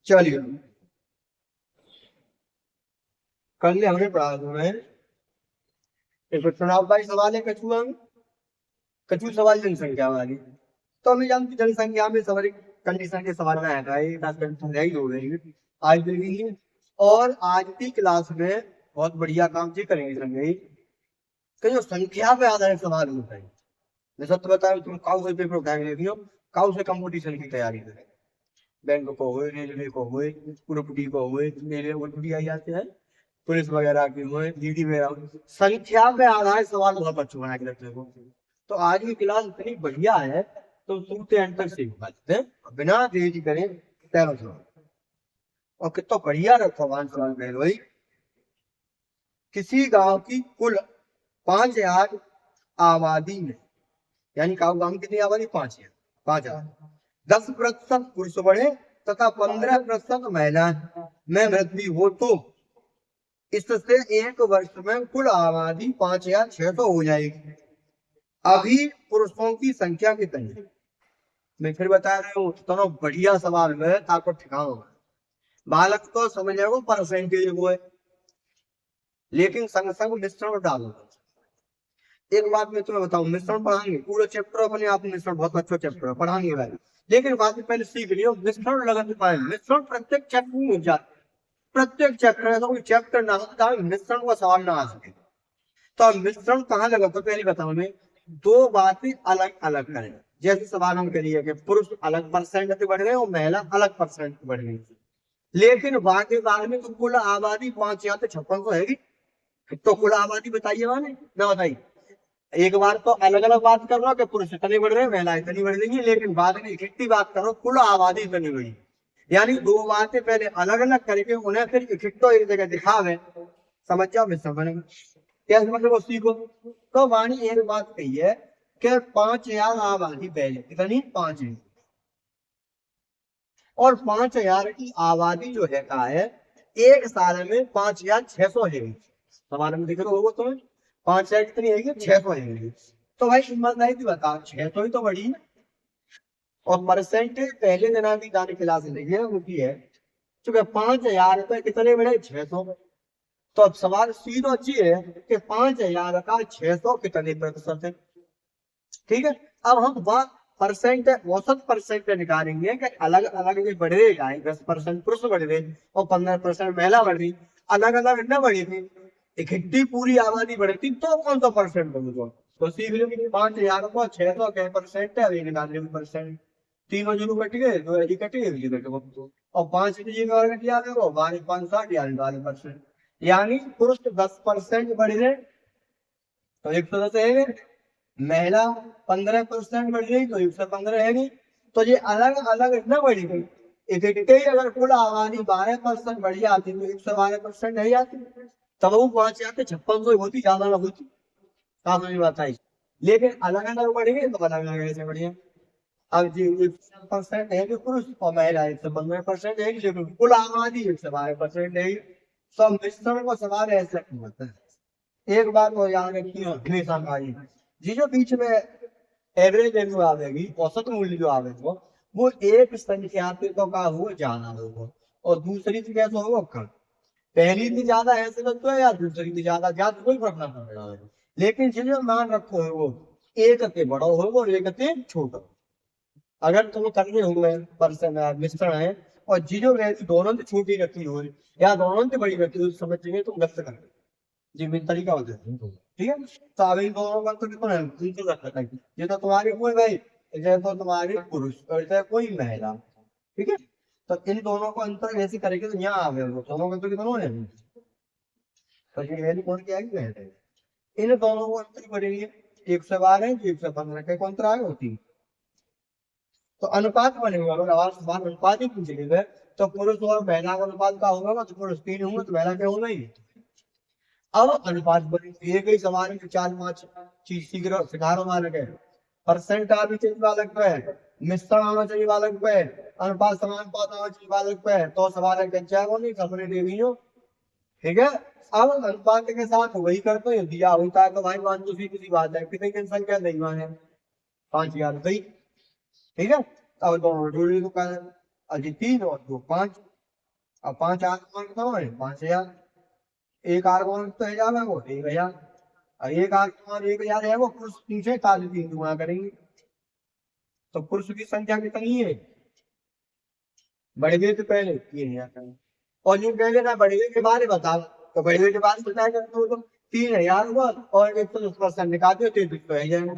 चलिए कर ले हमने पढ़ा में एक चुनाव का सवाल है कछुआ में। कछू सवाल जनसंख्या वाली। तो हमें जानती जनसंख्या में सवाल कंडीशन के सवाल में आएगा ये जनसंख्या ही हो गई आज भी। और आज की क्लास में बहुत बढ़िया काम जी करेंगे संजय कि जो संख्या पे आधारित सवाल होता है। मैं सत्य बताऊं तुम काउ से पेपर उठाएंगे देखियो काउ से कंपटीशन की तैयारी करें। बैंक को हुए रेलवे को हुए ग्रुप डी को हुए रेलवे ग्रुप डी आई जाते हैं पुलिस वगैरह की हुए डीडी वगैरह संख्या पे आधारित सवाल बहुत अच्छे बना के रखते हो। तो आज की क्लास इतनी बढ़िया है तो सुनते एंड तक सीख पाते हैं बिना देरी करें तैयार हो। और कितना बढ़िया रखा सवाल भाई। किसी गांव की कुल 5000 आबादी में यानी गांव में कितनी आबादी 5000 10% पुरुष बढ़े तथा 15% महिला में वृद्धि हो तो इससे एक वर्ष में कुल आबादी 5600 हो जाएगी। अभी पुरुषों की संख्या कितनी। मैं फिर बता रहा हूँ दोनों बढ़िया सवाल में आपको ठिकाना होगा। बालक तो समझ जाओ परसेंटेज वो है लेकिन संग संग मिश्रण डालो। एक बात मैं तुम्हें बताऊं मिश्रण पढ़ाएंगे पूरा चैप्टर अपने आप मिश्रण बहुत अच्छा चैप्टर पढ़ाएंगे भाई। लेकिन बात पहले सीख लियो मिश्रण लगन पाए मिश्रण प्रत्येक चैप्टर में जाते प्रत्येक चैप्टर है तो कोई चैप्टर ना होता मिश्रण का सवाल ना आ सके। तो अब मिश्रण कहाँ लगा तो पहले बताओ मैं दो बातें अलग अलग करें। जैसे सवाल हम करिए कि पुरुष अलग परसेंट से बढ़ गए और महिला अलग परसेंट बढ़ गई। लेकिन बाकी बार में तो कुल आबादी 5600 है तो कुल आबादी बताइए वाले ना बताइए। एक बार तो अलग अलग बात कर रहा कि पुरुष इतनी बढ़ रहे महिला इतनी बढ़ रही है लेकिन बाद में इकट्ठी बात करो कुल आबादी इतनी बढ़ी। यानी दो बातें पहले अलग अलग करके उन्हें फिर इकट्ठो एक जगह दिखावे समझ जाओ मिश्रण बनेगा। क्या मतलब वो सीखो। तो वाणी एक बात कही है कि 5000 आबादी पहले कितनी 5 और 5000 की आबादी जो है का है एक साल में 5600 है। सवाल में दिख रहा होगा तुम्हें 5000 कितनी है 600 है। तो भाई ईमानदारी थी बताओ 600 ही तो बड़ी है। और परसेंटेज पहले दिन की जाने क्लास लेंगे उनकी है क्योंकि 5000 रुपए कितने बड़े 600। तो अब सवाल सीधा अच्छी है कि 5000 का 600 कितने प्रतिशत है। ठीक है अब हम वह परसेंट औसत परसेंट निकालेंगे कि अलग अलग जो बढ़ रहे गाय 10% पुरुष बढ़ रहे और 15% महिला बढ़ रही अलग अलग न बढ़ी थी इकट्ठी पूरी आबादी बढ़ती तो कौन सा परसेंट बढ़ेगा। तो सीख लो कि 5000 को 600 के परसेंट है 99%। तीनों जीरो कट गए दो ऐसी कटी और 5 की जगह और कटिया देखो 12 यानी 12%। यानी पुरुष 10% बढ़ गए तो 110 है महिला 15% बढ़ गई तो 115 है। तो ये अलग अलग न बढ़ी गई इकट्ठे अगर कुल आबादी 12% बढ़ जाती तो 112% नहीं जाती तब वो पहुंच जाते 5600 होती ज्यादा ना होती। समझ बात आई। लेकिन अलग अलग बढ़ेंगे तो अलग अलग ऐसे बढ़िया। अब जी 1% है कि पुरुष और महिला 115% है लेकिन कुल आबादी 112% है। सब मिश्रण को सवाल ऐसे होता है। एक बात वो याद रखिए हमेशा भाई जी जो बीच में एवरेज वैल्यू आवेगी औसत मूल्य जो आवेगा वो एक संख्या तो का हो ज्यादा होगा और दूसरी से कैसे होगा कम। पहली से ज्यादा ऐसे लगता है या दूसरी से ज्यादा ज्यादा कोई फर्क ना पड़ रहा है। लेकिन जिन्हें मान रखो है वो एक से बड़ा होगा और एक से छोटा। अगर तुम करने हुए पर्सन मिश्रण है और जीरो वैल्यू दोनों से छोटी रखी हो या दोनों से बड़ी रखी हो समझ चाहिए तुम गलत कर जी मेन तरीका होता है। ठीक है तो अब इन दोनों का तो कितना है ये तो तुम्हारे कोई भाई ये तो तुम्हारे पुरुष और ये कोई महिला। ठीक है तो इन दोनों को अंतर ऐसे करेंगे तो यहाँ आ गए दोनों का तो कितना है तो ये वैल्यू कौन क्या है इन दोनों को अंतर करेंगे 112 115 के अंतर आगे होती। तो अनुपात बनेगा अगर सवाल अनुपात ही पूछेंगे तो पुरुष और महिला का अनुपात का होगा तो पुरुष 3 होंगे तो महिला क्या होगा ही। अब अनुपात बनेंगे एक ही सवाल में 4-5 चीज सीख रहे सिखा रहा हमारे के परसेंट आना चाहिए बालक पे मिश्रण आना चाहिए बालक पे अनुपात समानुपात आना चाहिए बालक पे तो सवाल है क्या वो नहीं कपड़े दे दी हो। ठीक है अब अनुपात के साथ वही करते हैं दिया होता है तो भाई मान दूसरी किसी बात है कितनी की संख्या नहीं माने 5000 सही। ठीक है अब दोनों जोड़ी तो कर अजी 3 और 2 5 अब 5 आर्गुमेंट तो है 5000, एक आर्गुमेंट तो है जावे वो 1000, और एक आर्गुमेंट 1000 है वो पुरुष पीछे ताली 3 गुणा करेंगे तो पुरुष की संख्या कितनी है, बढ़ गए तो पहले 3000 करेंगे। और जो कह ना बढ़ने के बारे बताओ, तो बढ़ने के बाद बताया करते हो तो 3000 हुआ और 110% निकाल दो 33 तो है जाएगा,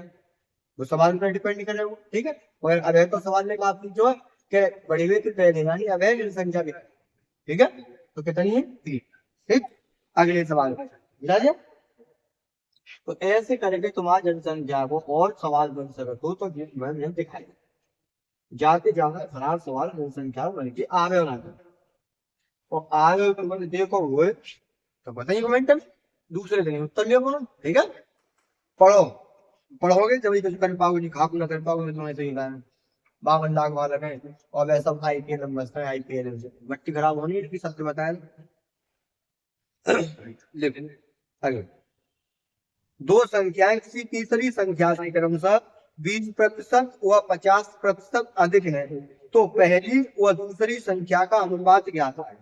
वो सवाल पर डिपेंड करेगा, ठीक है। और अब है तो सवाल में आपकी जो है कि बढ़ी हुई तो पहले यानी अब है जनसंख्या भी, ठीक है, तो कितनी है 3, ठीक। अगले सवाल मिला जाए, तो ऐसे करके तुम्हारी जनसंख्या को और सवाल बन सकते हो, तो ये मैंने दिखाई जाते जाते खराब सवाल जनसंख्या बन के आगे बना, और आगे तो मैंने देखो हुए तो बताइए कमेंट में, दूसरे दिन उत्तर लियो बोलो, ठीक है। पढ़ो, पढ़ोगे जब कुछ कर पाओगे, नहीं खाक ना कर पाओगे तो ऐसे ही गाना 52 लाख वाला है और वैसा आईपीएल नंबर है, आईपीएल से मट्टी खराब होनी है इसकी सत्य बताया। लेकिन अगर दो संख्याएं किसी तीसरी संख्या से क्रमशः 20% व 50% अधिक है तो पहली व दूसरी संख्या का अनुपात क्या था।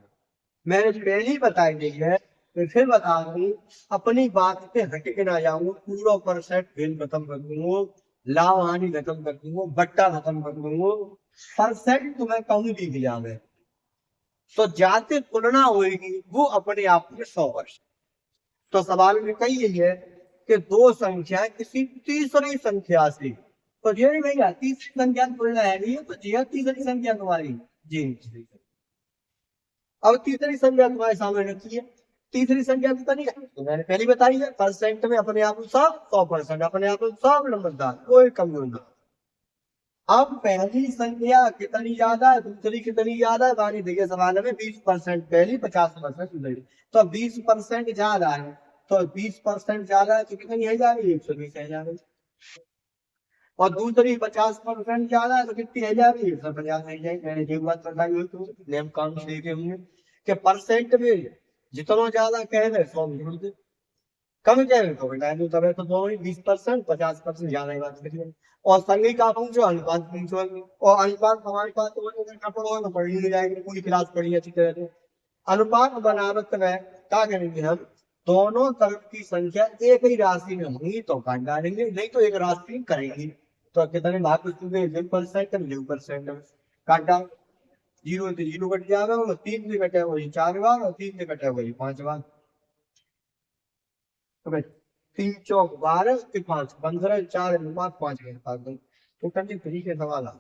मैंने पहली बताई दी है, तो फिर बता दूं, अपनी बात से हट के ना जाऊं, पूरा परसेंट खेल खत्म कर दूंगा, लाभ हानि खत्म कर दूंगा, बट्टा खत्म कर दूंगा, परसेंट तुम्हें कहीं भी दिया है तो जाते तुलना होगी वो अपने आप में 100%। तो सवाल में कही यही है कि दो संख्याएं किसी तीसरी संख्या से, तो ये नहीं भैया तीसरी संख्या तुलना है नहीं, तो जी तीसरी संख्या तुम्हारी, जी अब तीसरी संख्या तुम्हारे सामने रखी है, तीसरी संख्या कितनी है तो मैंने पहले बताई है, परसेंट में अपने आप में सब 100%, अपने आप में सब नंबरदार, कोई कमी नहीं। अब पहली संख्या कितनी ज्यादा है दूसरी कितनी ज्यादा है, बाकी देखिए सवाल में 20% पहली 50% दूसरी, तो 20% ज्यादा है, तो 20% ज्यादा है तो कितनी है जा रही है 120 है जा रही, और दूसरी 50% ज्यादा है तो कितनी है जा रही है 150 है जाएगी। मैंने एक बात बताई हुई तो नेम कानून देखे होंगे कि परसेंट में जितना ज्यादा कह रहे 100 में जोड़ दे, कम जाएगा तो बेटा तो तब तो दोनों ही 20% 50% ज्यादा ही बात करिए। और संगी का पूछो अनुपात पूछो, और अनुपात हमारे पास तो ना पढ़ो ना पढ़ ही जाएगी, पूरी क्लास पढ़ी अच्छी तरह से। अनुपात बनावट में क्या करेंगे हम, दोनों तरफ की संख्या एक ही राशि में होगी तो काट डालेंगे, नहीं तो एक राशि करेंगे, तो कितने भाग पूछोगे 0% 0% काट डाल, 0 से 0 कट जाएगा, और 3 से कटे वही 4 बार, और 3 से कटे वही 5 बार, तो भाई 3 चौक 12 के 5 15 4 अनुपात 5 के अनुपात दो, तो कंटिन्यू फ्री के सवाल आ,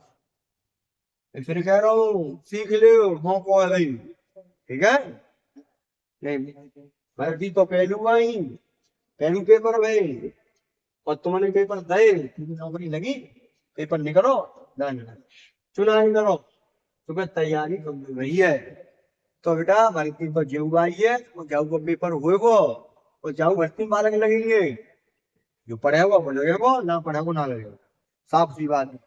फिर कह रहा हूँ सीख ले हो को है भाई, ठीक है। नहीं भर्ती तो पहलू आई, पहलू पेपर भाई, और तुमने पेपर दे तुमने नौकरी लगी, पेपर निकलो ना ना चुना नहीं करो, तुम्हें तैयारी कर रही है, तो बेटा भर्ती तो जेऊ आई है, तो जाऊ को पेपर हुए को, और जाऊ भर्ती में बालक लगेंगे, जो पढ़ेगा वो लगेगा, ना पढ़ेगा ना लगेगा, साफ सी बात है।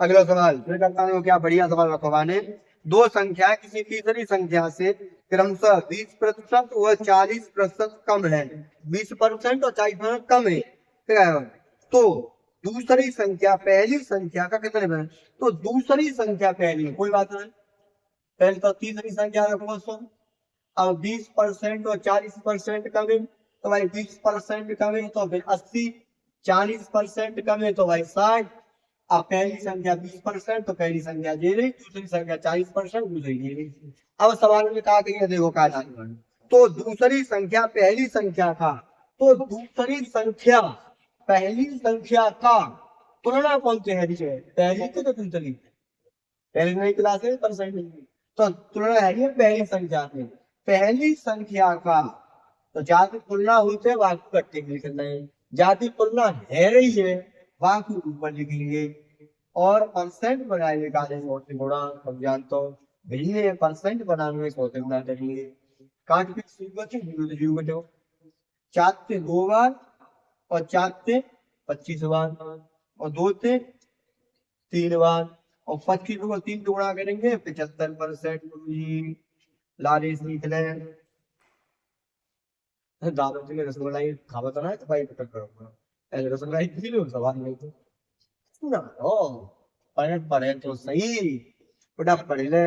अगला सवाल मैं करता हूँ, क्या बढ़िया सवाल रखवा ने, दो संख्या किसी तीसरी संख्या से क्रमशः 20% व 40% कम है, 20% और 40% कम है, ठीक है? तो दूसरी संख्या पहली संख्या का कितने में, तो दूसरी संख्या पहली है, कोई बात नहीं, पहले तो तीसरी संख्या रखो 100, अब 20% और 40% कम है तो भाई 20% कम है तो फिर 80, 40% कम है तो भाई 60, अब पहली संख्या 20% तो पहली संख्या दे रही, दूसरी संख्या 40% दूसरी दे रही। अब सवाल में कहा गया देखो क्या था, तो दूसरी संख्या पहली संख्या का, तो दूसरी संख्या पहली संख्या का तुलना कौन से है, पहली थी तो दूसरी, पहली नई क्लास है परसेंट, तो तुलना है पहली संख्या में, पहली संख्या का, तो जाति तुलना हुई थे वाक्य कट्टे लिख रहे हैं, जाति तुलना है रही है वाक्य ऊपर लिख लिए, और परसेंट बनाए काले मोटे गुणा हम जानते हो भिन्न परसेंट बनाने सोते गुणा करेंगे, काट के जीव बचो, 4 से 2 बार, और 4 से 25 बार, और 2 से 3 बार, और 25 को 3 गुणा करेंगे 75%। लालिश निकले दावत में रसमलाई खावा तो ना तो भाई पकड़ करो, ऐसे रसमलाई किसी ने सवाल नहीं तो ना ओ पढ़े पढ़े तो सही, बड़ा पढ़ ले,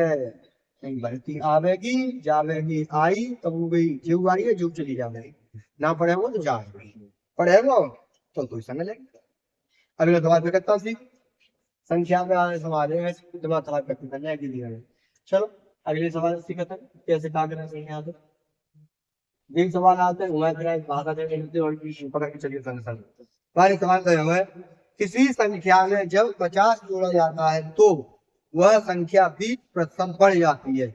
नहीं बढ़ती आवेगी जावेगी आई तो वो गई जीव आई है जीव चली जाएगी ना पढ़े वो तो जाएगी पढ़े वो तो कोई समझ लेगा। अगले सवाल पे करता हूँ संख्या में आने सवाल है दिमाग खराब करने के लिए। चलो अगले सवाल सीखते हैं कैसे क्या करना चाहिए यहाँ पे। एक सवाल आते हैं भाषा और पकड़ के चलिए हमारे सवाल का है किसी संख्या में जब 50 जोड़ा जाता है तो वह संख्या 20% बढ़ जाती है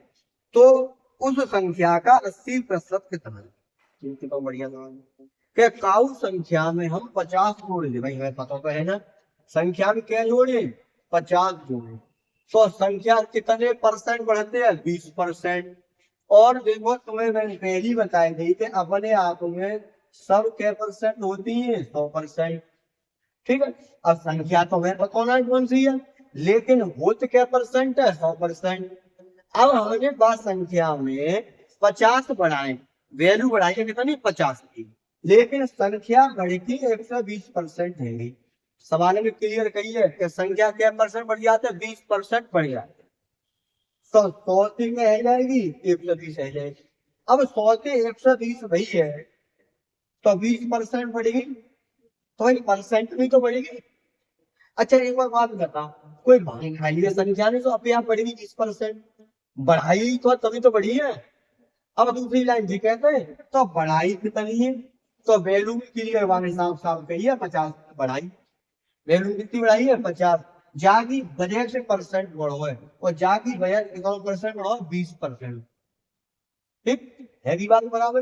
तो उस संख्या का 80% कितना है। तो बढ़िया सवाल क्या काउ संख्या में हम 50 जोड़े थे भाई हमें पता तो है ना संख्या में क्या जोड़े 50 जोड़े तो संख्या कितने परसेंट बढ़ते हैं 20%। और देखो तुम्हें मैंने पहली बताई थी कि अपने आप में सब क्या परसेंट होती है 100%। ठीक है अब संख्या तो मैं बताना कौन सी है लेकिन होत क्या परसेंट है 100%। अब हमारे पास संख्या में 50 बढ़ाए वैल्यू बढ़ाइए कितनी 50 की लेकिन संख्या बढ़ती 120% है। सवाल में क्लियर कहिए कि संख्या क्या परसेंट बढ़ जाते हैं 20% बढ़ जाते तो 100 से क्या रह जाएगी 120 रह जाएगी। अब 100 से 120 वही है तो 20% बढ़ेगी तो परसेंट भी तो बढ़ेगी। अच्छा एक बार बात बता कोई भाई संख्या नहीं तो अपने आप बढ़ेगी 20% बढ़ाई तो तभी तो बढ़ी है। अब दूसरी लाइन जी कहते हैं तो बढ़ाई कितनी है तो वैल्यू क्लियर वाले साफ साफ कहिए 50 बढ़ाई वैल्यू कितनी बढ़ाई है 50 जागी वजह से परसेंट बढ़ो है और जागी वजह कितना परसेंट बढ़ो 20%। ठीक है की बात बराबर।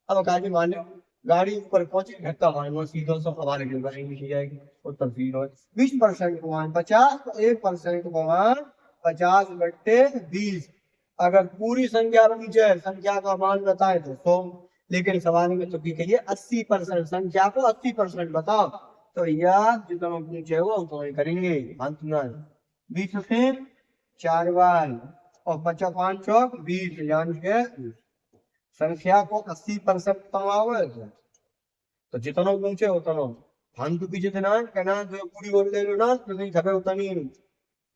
अब गाड़ी मान लो गाड़ी ऊपर पहुंची धक्का मारना सीधा सौ हमारे के ऊपर नहीं जाएगी और तब्दील हो 20% को मान 50 तो 1% को मान 50 बट्टे 20। अगर पूरी संख्या बनी जाए संख्या का मान बताए तो 100 लेकिन सवाल में तो कहिए 80% संख्या को 80% बताओ तो यार जितना पूछे वो उतना ही करेंगे। अंत में 20 से 4 बार और 55 चौक 20 यानी के संख्या को 80% तमावे तो जितना पूछे उतना हम तो पीछे देना कहना जो पूरी बोल ले लो ना तो नहीं खबे उतना नहीं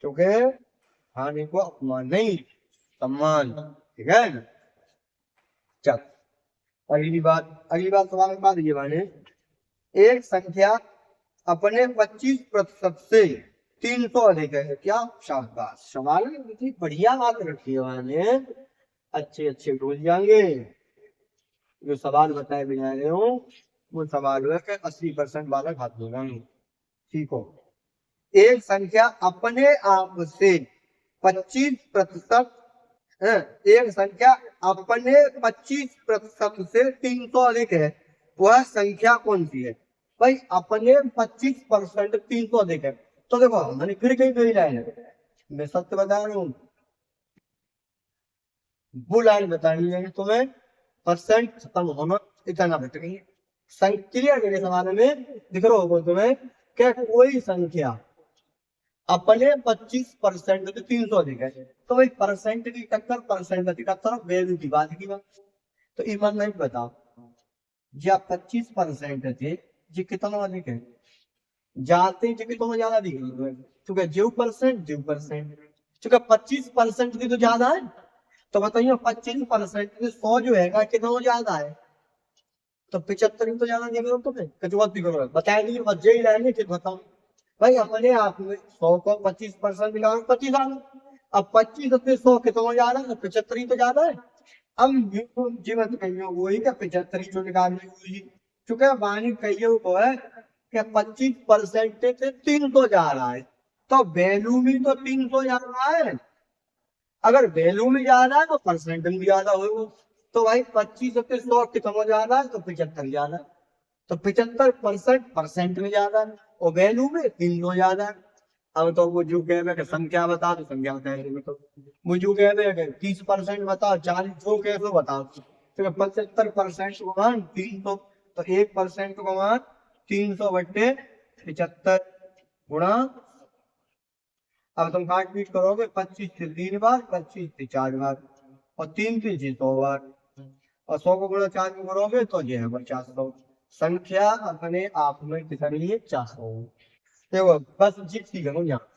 क्योंकि खाने को अपमान नहीं सम्मान। ठीक है चल अगली बात सवाल के बाद ये माने एक संख्या अपने 25% से 300 अधिक है क्या शाबाश सवाल में बढ़िया बात रखी है मैंने अच्छे डोल जाएंगे। जो सवाल बताए बिना रहे हो वो सवाल है कि 80% वाला हाथ होगा ठीक हो। एक संख्या अपने आप से 25% एक संख्या अपने 25% से 300 अधिक है वह संख्या कौन सी है भाई अपने 25% 300 अधिक है तो देखो मैंने फिर कहीं कही लाइन मैं सत्य बता रहा हूँ वो लाइन बतानी है तुम्हें परसेंट खत्म होना इतना बच गई क्लियर मेरे सवाल में दिख रहा होगा तुम्हें क्या कोई संख्या अपने 25% तो 300 अधिक है तो भाई परसेंट की टक्कर परसेंट की टक्कर वैल्यू की बात तो ईमान नहीं बताओ या 25% थे जी कितना अधिक है जाते जी कितना ज्यादा दिख क्योंकि जीव परसेंट क्योंकि 25% की तो ज्यादा है तो बताइए 25% 100 जो है कितना ज्यादा है तो 75 तो ज्यादा दिख रहा तुम्हें कचुवत दिख रहा है बताया नहीं बस यही लाएंगे फिर बताओ भाई अपने आप में 100 को 25% मिला 25 आ अब 25 से 100 कितना ज्यादा है 75 तो ज्यादा है। अब जीवन कहिए वही क्या 75 जो निकालने हुई चूंकि वाणी कहिए वो है कि 25% से 300 जा रहा है तो वैल्यू भी तो 300 जा रहा है अगर वैल्यू में ज्यादा है तो परसेंट में ज्यादा हो तो भाई 25 से 100 कितना ज्यादा है तो 75 ज्यादा तो 75% परसेंट में ज्यादा है और वैल्यू में 300 ज्यादा है। अब तो वो जो कह रहे संख्या बता तो संख्या बताए तो वो जो कह रहे 30% बताओ 40 जो कह दो बताओ तो 75% को मान 300 तो 1% को मान 300 बट्टे 75 गुणा अब तुम काट पीट करोगे 25 से 3 बार 25 से 4 बार और 3 से 100 बार और 100 को गुणा 4 में करोगे तो ये है 50 संख्या अपने आप में कितनी है 400 देखो बस जीत सी करो यहाँ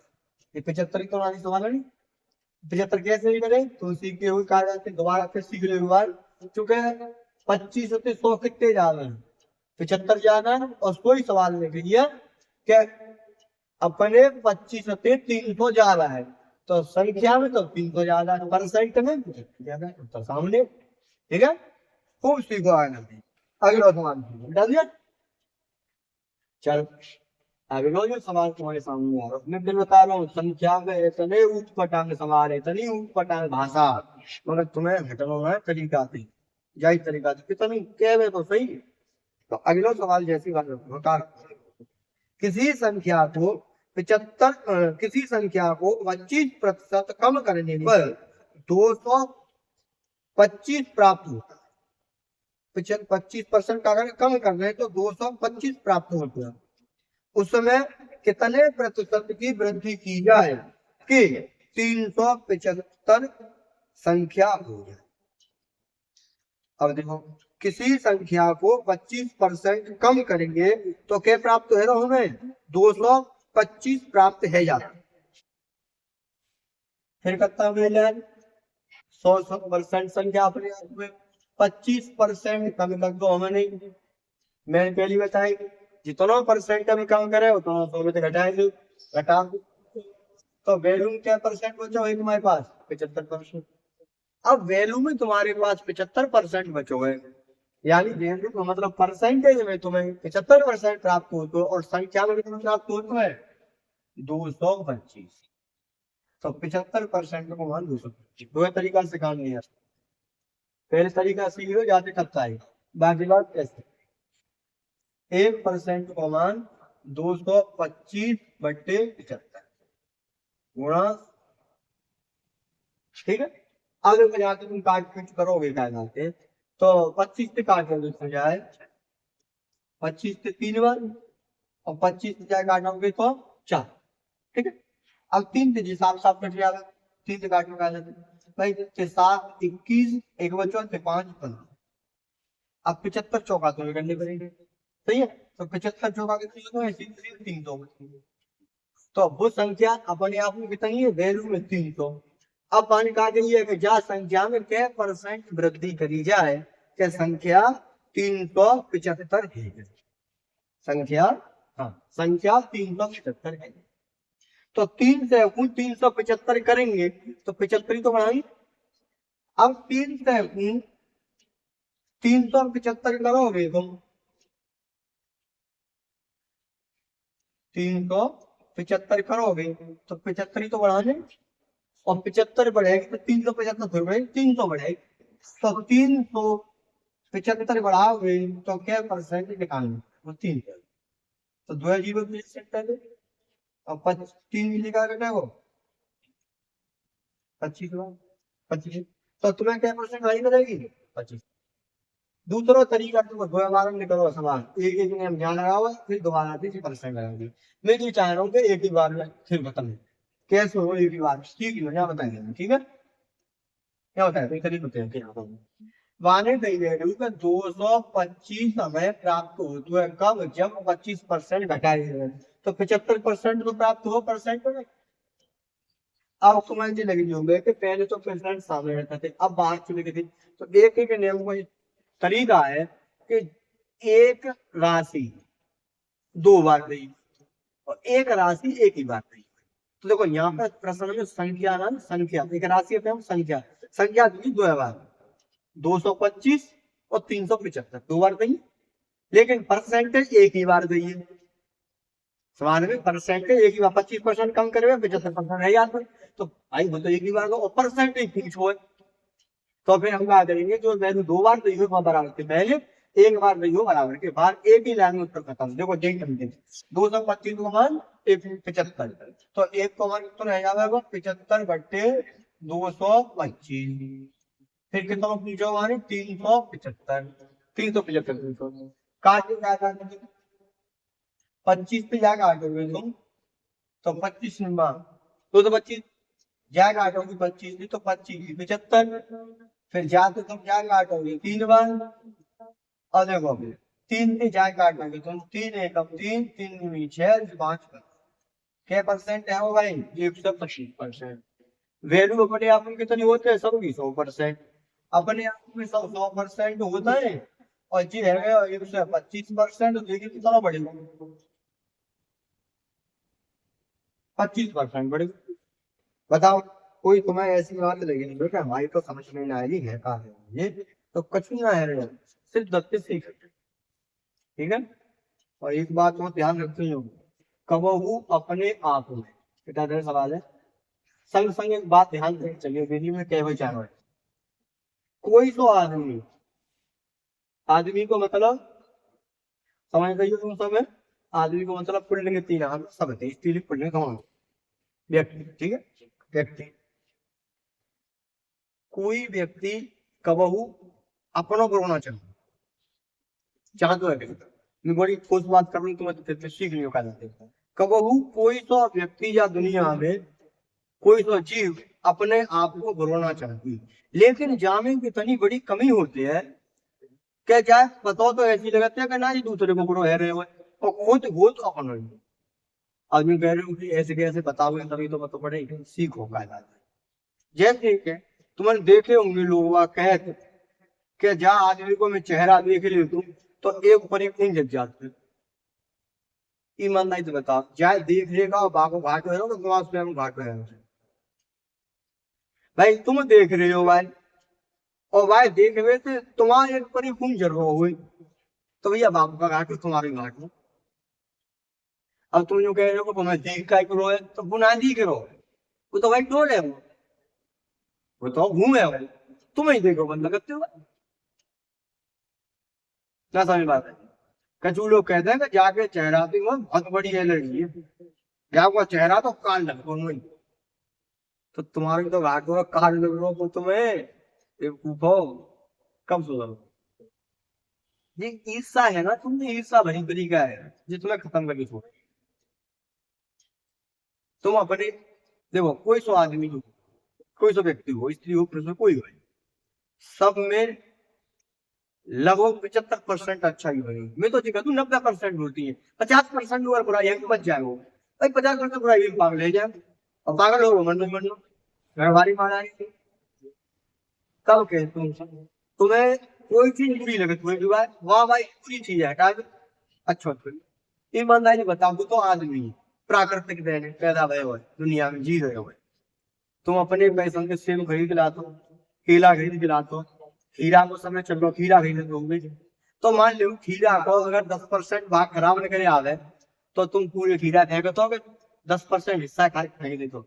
ये 75 तो आने सवाल नहीं 75 कैसे करें तो सीखे हुए कहा जाते दोबारा फिर सीख लो एक बार। चूंकि 25 होते 100 कितने ज्यादा है, 75 ज्यादा है। और कोई सवाल नहीं किया कि अपने 25 होते 300 ज्यादा है, तो संख्या में तो 300 ज्यादा है, परसेंट में ज्यादा है, तो सामने। ठीक है, खूब सीखो आगे। अगला सवाल डाल दिया। चल अगला जो सवाल तुम्हारे सामने आ रहा है मैं फिर बता रहा हूँ, संख्या में इतने ऊटपटांग सवाल है, इतनी ऊटपटांग भाषा, मगर तुम्हें हटना है तरीका से, यही तरीका से कितनी कह तो सही। तो अगला सवाल जैसी बात होता, किसी संख्या को 75 किसी संख्या को 25% कम करने पर 225 प्राप्त होता है। 25% का अगर कम कर रहे हैं तो 225 प्राप्त होता है। उस समय कितने प्रतिशत की वृद्धि की जाए कि 375 संख्या हो जाए। अब देखो, किसी संख्या को 25% कम करेंगे तो क्या प्राप्त है, हमें 225 प्राप्त है जाता। फिर कितना मिले 100% संख्या अपने आप में 25% कम कर दो, हमें नहीं, मैंने पहले बताई जितना परसेंट हम कम करे उतना 100 में से घटाएंगे, घटा दो। तो वैल्यू क्या परसेंट बचा है तुम्हारे पास, 75%। अब वैल्यू में तुम्हारे पास 75% बचो है, यानी वैल्यू का मतलब परसेंटेज में तुम्हें 75% प्राप्त हो तो, और संख्या में कितना प्राप्त हो तो है 225। तो 75% को मान 225, दो तरीका से काम नहीं है। पहले तरीका सीख लो, जाते करता है, बाकी बात कैसे 1% को मान 225/75 गुणा। ठीक है, आगे में जाके तुम काट पीट करोगे क्या जाते, तो 25 से काट हो जाए 25 से 3 बार, और 25 से जाए काटोगे तो 4। ठीक है, अब 3 से हिसाब साफ कट जाएगा, 3 से काटने का भाई 7 21 एक बच्चों से 5 15। अब 75 चौका तो करने पड़ेंगे, सही है। तो 75 चौका कितनी होता है 300। तो वो संख्या अपने आप में कितनी है, वैल्यू में 300। अब मान कहा गई है कि जा संख्या में क्या परसेंट वृद्धि करी जाए, क्या संख्या 375 है। संख्या, हाँ संख्या 375 है। तो 3 से 375 करेंगे तो 75 तो बढ़ाएंगे। अब 3 से 375 करोगे तुम, 375 करोगे तो 75 तो बढ़ाने, और 75 बढ़ेगी तो 375 थोड़ी बढ़ेगी, 300 बढ़ेगी। तो 375 बढ़ाओगे तो क्या परसेंट निकालना, वो 3। तो 2 जीरो पहले, और 3 मिलेगा बेटा वो 25 25। तो तुम्हें क्या परसेंट वाली करेगी 25। दूसरा तरीका तुम दोबारा में करो सवाल, एक एक ने हम ध्यान लगाओ, फिर दोबारा 30% लगाओगे। मैं ये चाह रहा हूँ कि एक ही बार में फिर बताऊँ कैसे हो, एक ही बार ठीक है क्या बताएंगे, ठीक है क्या होता है कोई तरीका होते हैं क्या वाने दई वैल्यू का 225 हमें प्राप्त हो तो है कब, जब 25% घटाए गए तो 75% तो प्राप्त हो परसेंट में। अब समझ लगी होंगे कि पहले तो परसेंट सामने रहते थे, अब बात चली गई थी। तो एक एक नियम को तरीका है कि एक राशि 2 बार गई और एक राशि एक ही बार गई। तो देखो यहाँ पर प्रश्न में संख्या ना, संख्या एक राशि है, हम संख्या संख्या दी 2 बार, 225 और 375 2 बार गई, लेकिन परसेंटेज एक ही बार गई है। सवाल में परसेंटेज एक ही बार 25% कम करेगा 75% है याद में, तो भाई वो तो एक ही बार का, और परसेंटेज पूछो है। तो फिर हम क्या करेंगे, जो वैल्यू 2 बार गई हो वहां बराबर के पहले, एक बार गई हो बराबर के बाद, एक ही लाइन में उत्तर खत्म। देखो देख 225 को मान 175, तो एक को मान कितना रह जाएगा 75/225। फिर कितना पूछो माने 375, 375 काट के 25 पे जाकर काटोगे तुम तो 25 नंबर 225 जा काटोगे 25 तो 25 75। फिर जाते तुम क्या काटोगे 3 बार, और देखो 3 से जा काटोगे तुम 3 एकम 3 3 6 5 क्या परसेंट है वो भाई 125%। वैल्यू अपने आप में कितनी होते हैं, सबकी 100%। अपने आप में सब 100% होता है, और जी है 125%, देखिए कितना बढ़ेगा, 25% बढ़ेगा। बताओ, कोई तुम्हें ऐसी बात लगी नहीं बेटा हमारी तो समझ में नहीं आएगी है कहा है ये, तो कुछ नहीं है, सिर्फ 32 सीख, ठीक है। और एक बात तो ध्यान रखते हो, कबहू अपने आप में, बेटा मेरा सवाल है, संग संग एक बात ध्यान से चलिए, वीडियो में कह चाह रहे, कोई तो आदमी, आदमी को मतलब समझ गई हो तुम सब है, आदमी को मतलब पुल्लिंग तीन आदमी सब थे, स्त्रीलिंग पुल्लिंग कौन, व्यक्ति, ठीक है, व्यक्ति। कोई व्यक्ति कबहू अपनों को रोना चाहता है, मैं बड़ी ठोस बात कर रही हूँ, तुम्हें सीख नहीं होगा। कबहू कोई तो व्यक्ति या दुनिया में कोई तो जीव अपने आप को रोना चाहती है, लेकिन जामे की इतनी बड़ी कमी होती है क्या, क्या बताओ तो ऐसी लगाते हैं कि ना ये दूसरे को गुरु है रहे हुए, और खुद हो तो अपन आदमी कह रहे हो कि ऐसे कैसे बताओगे, तभी तो बता पड़े, सीखो का। जैसे कि तुमने देखे होंगे लोग कहते कि जहाँ आदमी को मैं चेहरा देख ले तू तो एक ऊपर एक नहीं जग जाते, ईमानदारी से बताओ, जाए देख लेगा और बाको घाट है तो तुम्हारा स्वयं घाट है भाई, तुम देख रहे हो भाई, और भाई देख रहे थे तुम्हारे एक पर ही खून जर रहा हुई, तो भैया बापू का घाट तुम्हारे घाट में। अब तुम जो कह रहे हो तुम्हें देख का करो है, तो गुनाह दी करो, वो तो भाई टोल है, वो तो घूम है भाई, तुम ही देखो बंद करते हो ना, समझ बात है। कचू लोग कहते हैं कि जाके चेहरा भी बहुत बड़ी एलर्जी है, जाको चेहरा तो कान लगो नहीं, तो तुम्हारे तो घाट होगा कान लग रहा तुम्हें, कब सुधरो। ये ईर्षा है ना, तुमने ईर्षा भरी तरीका है जो तुम्हें खत्म करके छोड़, तुम अपने देखो, कोई सो आदमी हो, कोई सो व्यक्ति हो, स्त्री हो पुरुष हो, कोई हो, सब में लगभग 75% अच्छा ही बनेगी, मैं तो कहता हूँ 90% होती है, 50% अगर बुराई है तो बच जाए वो भाई, 50% बुराई भी पागल ले जाए, और पागल हो मन लो व्यवहारी मारा तब कह तुम्हें कोई चीज बुरी लगे, तुम्हें वाह भाई बुरी चीज है, अच्छा ईमानदारी बताओ तो आदमी प्राकृतिक देने पैदा भय हुए दुनिया में जी रहे हुए, तुम अपने पैसों के सेब खरीद लाते हो, केला खरीद लाते हो, खीरा को समय चल रहा खीरा खरीद दोगे, तो मान लो खीरा को अगर 10% भाग खराब निकले आ गए, तो तुम पूरे खीरा फेंक दोगे, 10% हिस्सा फेंक दे दो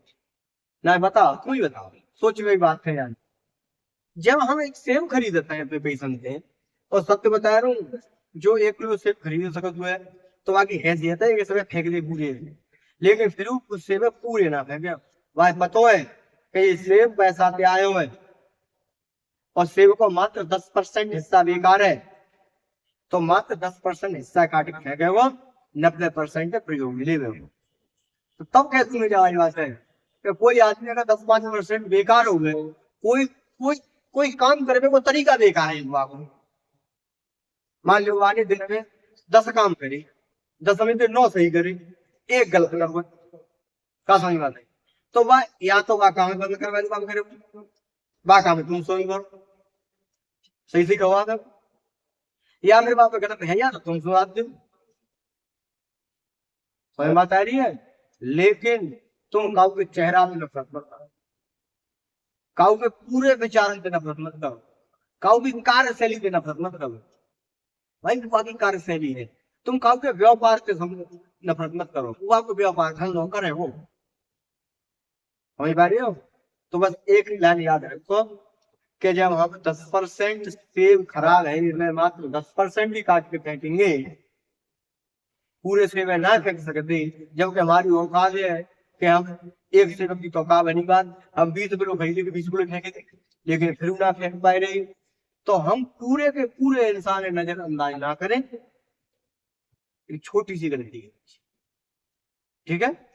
ना, बताओ तुम ही बताओ, सोच गई बात है यार। जब हम एक सेब खरीदते हैं अपने पैसे से, और सत्य बता रहा हूँ, जो 1 किलो सेब खरीद सकते हुए तो बाकी हैसियत है कि सब फेंक दे पूरे, लेकिन फिर उस सेब पूरे ना फेंके, भाई पता है कि ये सेब पैसा पे आए हुए, और सेब को मात्र 10% हिस्सा बेकार है, तो मात्र 10% हिस्सा काट के फेंके वो, 90% प्रयोग मिले हुए, तो तब कैसे में जवाब बात है कि कोई आदमी अगर 10-5% बेकार हो गए, कोई कोई कोई काम करने को तरीका बेकार है, मान लो आने दिन में 10 काम करे, 10 में से 9 सही करे, एक गलत लगवा का समझ बात है, तो वह या तो वह काम बंद करवा काम करे, वह काम तुम सोई करो सही से करवा दो, या मेरे बाप गलत है या तो तुम सुना दो, समझ बात आ रही है। लेकिन तुम काऊ के चेहरा में नफरत मत करो, काऊ के पूरे विचार से नफरत मत करो, काऊ की कार्यशैली से नफरत मत करो, भाई बुआ की कार्यशैली है, तुम काऊ के व्यापार से नफरत मत करो, बुआ को व्यापार धन करे वो, समझ पा रही हो। तो बस एक लाइन याद रखो कि जब हम 10% सेब खराब है, इसमें मात्र 10% ही काट के फेंकेंगे, पूरे सेब ना फेंक सकते, जबकि हमारी औकात है कि हम एक सेब की तौका बनी बात हम 20 किलो खरीदे 20 किलो फेंके थे, लेकिन फिर ना फेंक पाए रही, तो हम पूरे के पूरे इंसान नजरअंदाज ना करें, एक छोटी सी गलती है, ठीक है।